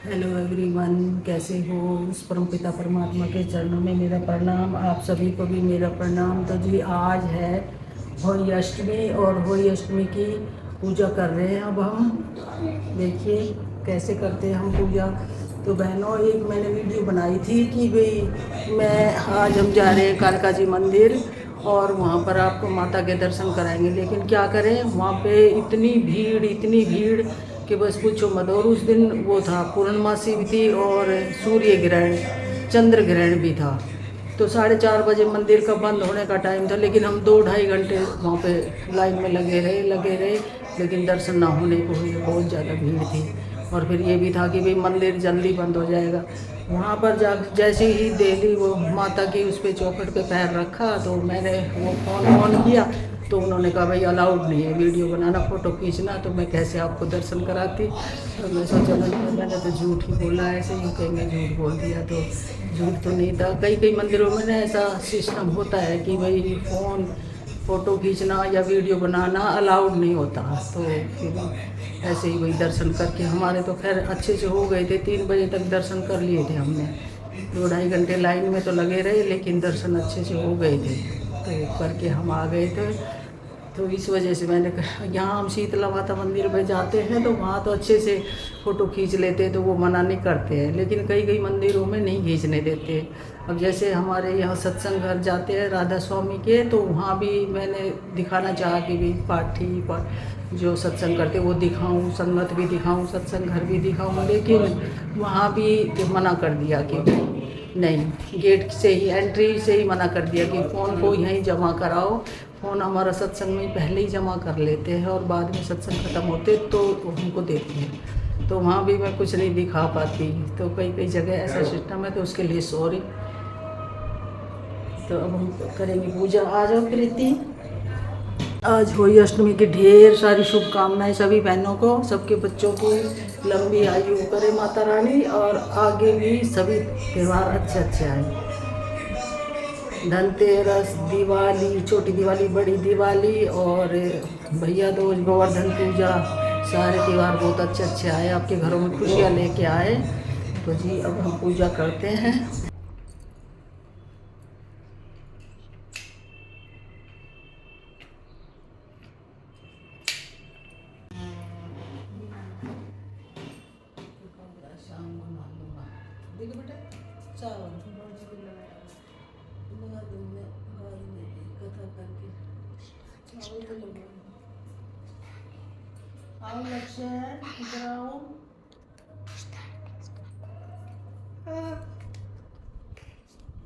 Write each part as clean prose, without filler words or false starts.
Hello everyone, कैसे हो। उस परमपिता परमात्मा के चरणों में मेरा प्रणाम, आप सभी को भी मेरा प्रणाम। तो जी आज है होली अष्टमी और होली अष्टमी की पूजा कर रहे हैं। अब हम देखिए कैसे करते हैं हम पूजा। तो बहनों, एक मैंने वीडियो बनाई थी कि भाई मैं आज हम जा रहे हैं कालका जी मंदिर और वहाँ पर आपको माता के दर्शन कराएंगे। लेकिन क्या करें, वहाँ पे इतनी भीड़ कि बस पूछो मत। और उस दिन वो था पूर्णमासी भी थी और सूर्य ग्रहण, चंद्र ग्रहण भी था। तो 4:30 बजे मंदिर का बंद होने का टाइम था, लेकिन हम 2-2.5 घंटे वहाँ पे लाइन में लगे रहे, लेकिन दर्शन ना होने को हुए। बहुत ज़्यादा भीड़ थी। और फिर ये भी था कि भाई मंदिर जल्दी बंद हो जाएगा। वहाँ पर जा जैसे ही डेली वो माता की उस पर चौखट पे पैर रखा तो मैंने वो फ़ोन ऑन किया। तो उन्होंने कहा भाई अलाउड नहीं है वीडियो बनाना, फ़ोटो खींचना। तो मैं कैसे आपको दर्शन कराती। तो मैं सोचा मैंने तो झूठ ही बोला, ऐसे ही कहेंगे झूठ बोल दिया। तो झूठ तो नहीं था। कई कई मंदिरों में ना ऐसा सिस्टम होता है कि भाई फ़ोटो खींचना या वीडियो बनाना अलाउड नहीं होता। तो फिर ऐसे ही वही दर्शन करके हमारे तो खैर अच्छे से हो गए थे। 3 बजे तक दर्शन कर लिए थे हमने। 2-2.5 घंटे लाइन में तो लगे रहे, लेकिन दर्शन अच्छे से हो गए थे। तो करके हम आ गए थे। तो इस वजह से मैंने कहा, यहाँ हम शीतला माता मंदिर में जाते हैं तो वहाँ तो अच्छे से फ़ोटो खींच लेते हैं, तो वो मना नहीं करते हैं। लेकिन कई कई मंदिरों में नहीं खींचने देते। अब जैसे हमारे यहाँ सत्संग घर जाते हैं राधा स्वामी के, तो वहाँ भी मैंने दिखाना चाहा कि भी पाठी जो सत्संग करते वो दिखाऊं, संगत भी दिखाऊं, सत्संग घर भी दिखाऊं। लेकिन वहाँ भी मना कर दिया कि नहीं, गेट से ही एंट्री से ही मना कर दिया कि फ़ोन को यहीं जमा कराओ। फ़ोन हमारा सत्संग में पहले ही जमा कर लेते हैं और बाद में सत्संग ख़त्म होते तो हमको देते हैं। तो वहाँ भी मैं कुछ नहीं दिखा पाती। तो कई कई जगह ऐसा सिस्टम है, तो उसके लिए सॉरी। तो अब हम करेंगे पूजा। आ जाओ प्रीति। आज होली अष्टमी की ढेर सारी शुभकामनाएं सभी बहनों को, सबके बच्चों की लंबी आयु करे माता रानी, और आगे भी सभी त्यौहार अच्छे अच्छे आए। धनतेरस, दिवाली, छोटी दिवाली, बड़ी दिवाली और भैया दूज, गोवर्धन पूजा, सारे त्यौहार बहुत अच्छे अच्छे आए, आपके घरों में खुशियाँ लेके आए। तो जी अब हम पूजा करते हैं। देखो बेटा, चावल लगा दूँगा बाद में कथा करके। चावल तो लगा आओ लक्ष्य, इधर आओ।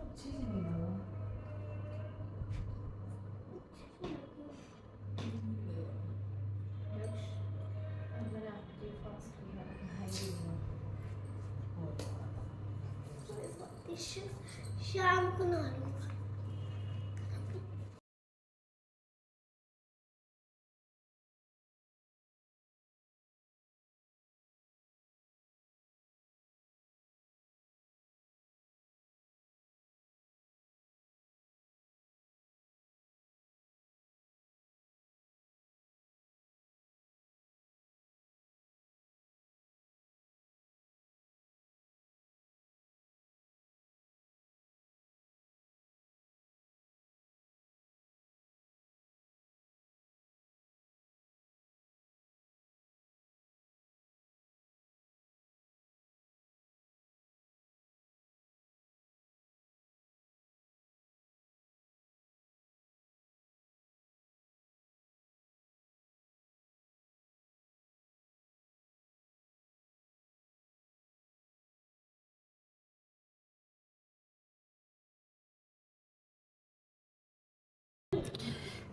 अच्छी से नहीं लगा। शाम को ना लूंगा।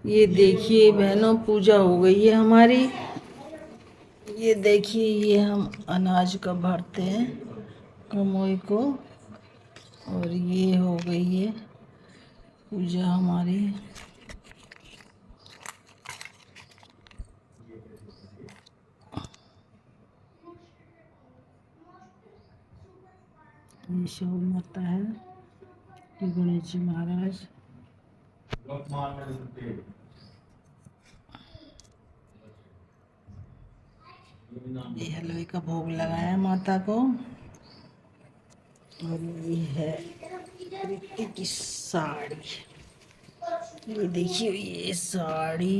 ये देखिए बहनों, पूजा हो गई है हमारी। ये देखिए, ये हम अनाज का भरते हैं कमोई को, और ये हो गई है पूजा हमारी। ये शो माता है, ये गणेश जी महाराज। ये हलवे का भोग लगाया माता को। और ये है प्रीति की साड़ी। ये देखिए, ये साड़ी,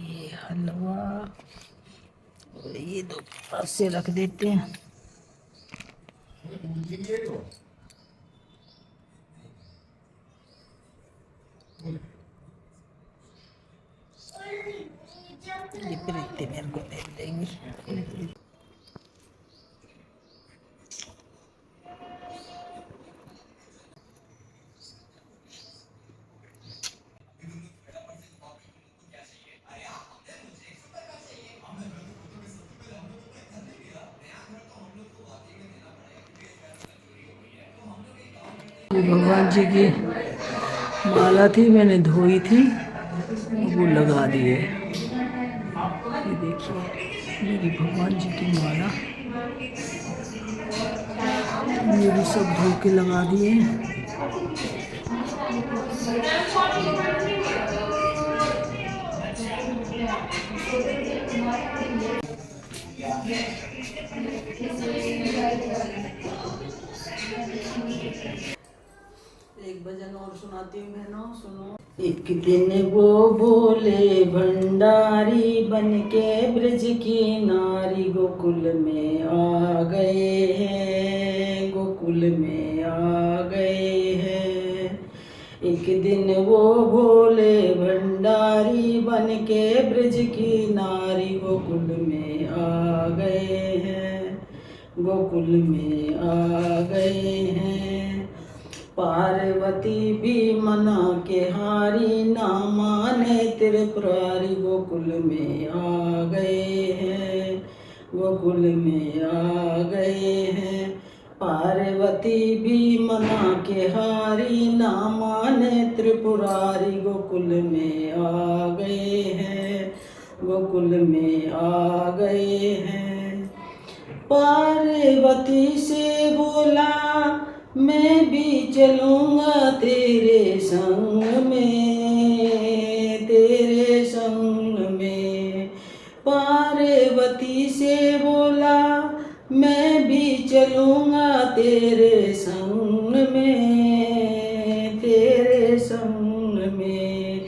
ये हलवा, और ये दो पास से रख देते हैं। ये प्रीति मेरे को दे देंगी। ये भगवान जी की माला थी, मैंने धोई थी, वो लगा दिए। ये देखिए मेरी भगवान जी की माला, ये भी सब धो के लगा दिए। एक भजन और सुनाती हूँ बहनों, सुनो। एक दिन वो बोले भंडारी बन के ब्रज की नारी गोकुल में आ गए हैं, गोकुल में आ गए हैं। एक दिन वो भोले भंडारी बन के ब्रज की नारी गोकुल में आ गए हैं, गोकुल में आ गए हैं। पार्वती भी मना के हारी, ना माने त्रिपुरारी गोकुल में आ गए हैं, गोकुल में आ गए हैं। पार्वती भी मना के हारी, ना माने त्रिपुरारी गोकुल में आ गए हैं, गोकुल में आ गए हैं। पार्वती से बोला मैं भी चलूँगा तेरे संग में, तेरे संग में। पार्वती से बोला मैं भी चलूँगा तेरे संग में, तेरे संग में।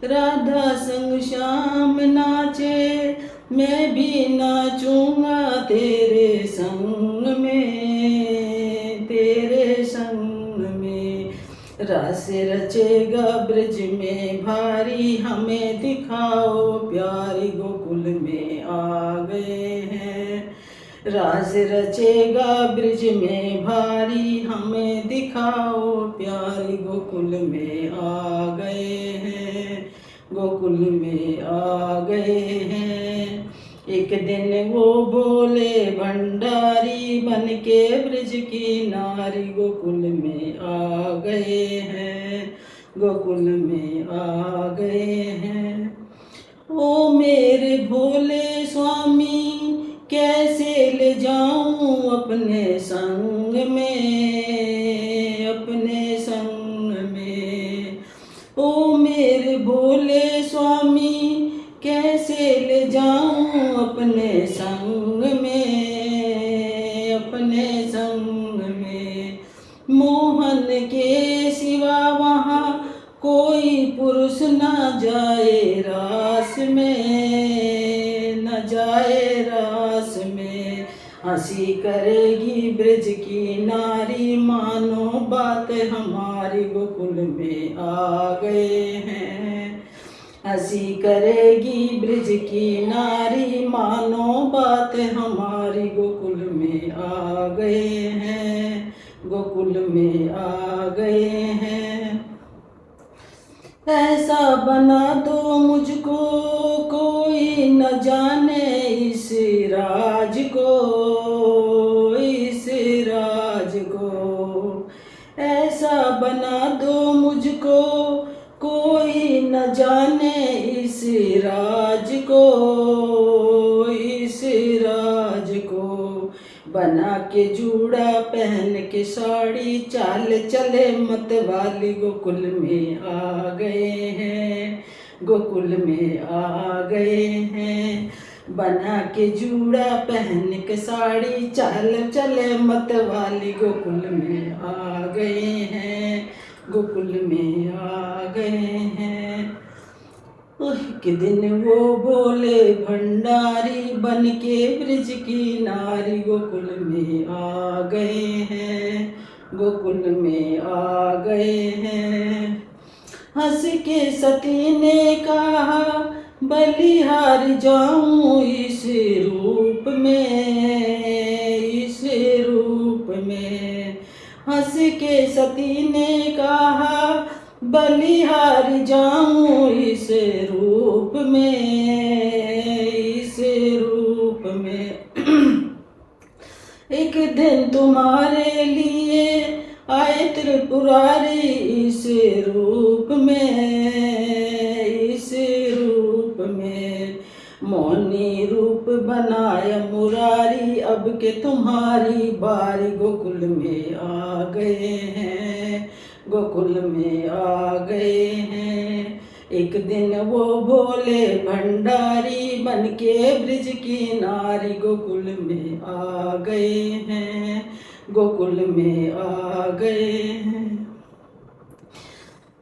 राधा संग श्याम नाचे, मैं भी नाचूँगा तेरे संग में, तेरे संग में। रास रचेगा ब्रज में भारी, हमें दिखाओ प्यारी गोकुल में आ गए हैं। रास रचेगा ब्रज में भारी, हमें दिखाओ प्यारी गोकुल में आ गए हैं, गोकुल में आ गए हैं। एक दिन वो बोले भंडारी बन के ब्रज की नारी गोकुल में आ गए हैं, गोकुल में आ गए हैं। ओ मेरे भोले स्वामी कैसे ले जाऊं अपने संग में, अपने संग में। ओ मेरे भोले स्वामी कैसे ले जाऊं अपने संग में, अपने संग में। मोहन के सिवा वहाँ कोई पुरुष न जाए रास में, न जाए रास में। हंसी करेगी ब्रज की नारी, मानो बात हमारी गोकुल में आ गए हैं। हंसी करेगी ब्रज की नारी, मानो बात हमारी गोकुल में आ गए हैं, गोकुल में आ गए हैं। ऐसा बना दो मुझको कोई न जाने इस राज को, इस राज को। ऐसा बना दो मुझको कोई न जाने इस राज को, इस राज को। बना के जूड़ा पहन के साड़ी, चाल चले मत वाली गोकुल में आ गए हैं, गोकुल में आ गए हैं। बना के जूड़ा पहन के साड़ी, चल चले मत वाली गोकुल में आ गए हैं, गोकुल में आ गए हैं। एक दिन वो बोले भंडारी, बन के ब्रिज की नारी, गोकुल में आ गए हैं, गोकुल में आ गए हैं। हंस के सती ने कहा बलिहार जाऊं इस रूप में, इस रूप में। हंस के सती ने कहा बलिहार जाऊं इस रूप में, इस रूप में। एक दिन तुम्हारे लिए आए त्रिपुरारी इस रूप में, इस रूप में। मौनी रूप बनाया मुरारी, अब के तुम्हारी बारी, गोकुल में आ गए हैं, गोकुल में आ गए हैं। एक दिन वो भोले भंडारी, बन के ब्रिज की नारी, गोकुल में आ गए हैं, गोकुल में आ गए हैं।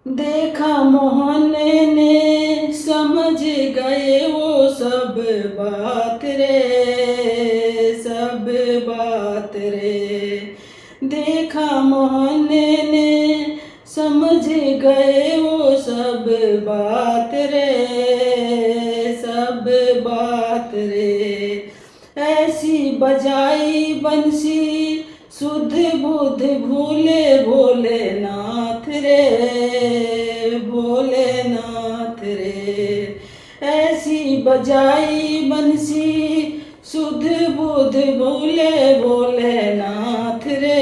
देखा मोहन ने समझ गए वो सब बात रे, सब बात रे। देखा मोहन ने समझ गए वो सब बात रे, सब बात रे। ऐसी बजाई बंसी सुध बुध भूले भोलेनाथ रे, भोलेनाथ रे। ऐसी बजाई बंसी सुध बुध भूले भोलेनाथ रे,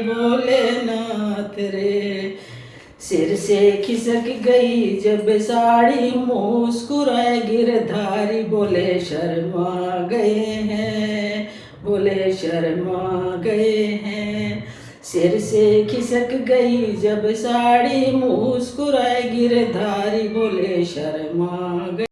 भोलेनाथ रे। सिर से खिसक गई जब साड़ी, मुस्कुराए गिरधारी, बोले शर्मा गए हैं, बोले शर्मा गए हैं। सिर से खिसक गई जब साड़ी, मुस्कुराए गिरधारी, बोले शर्मा गए।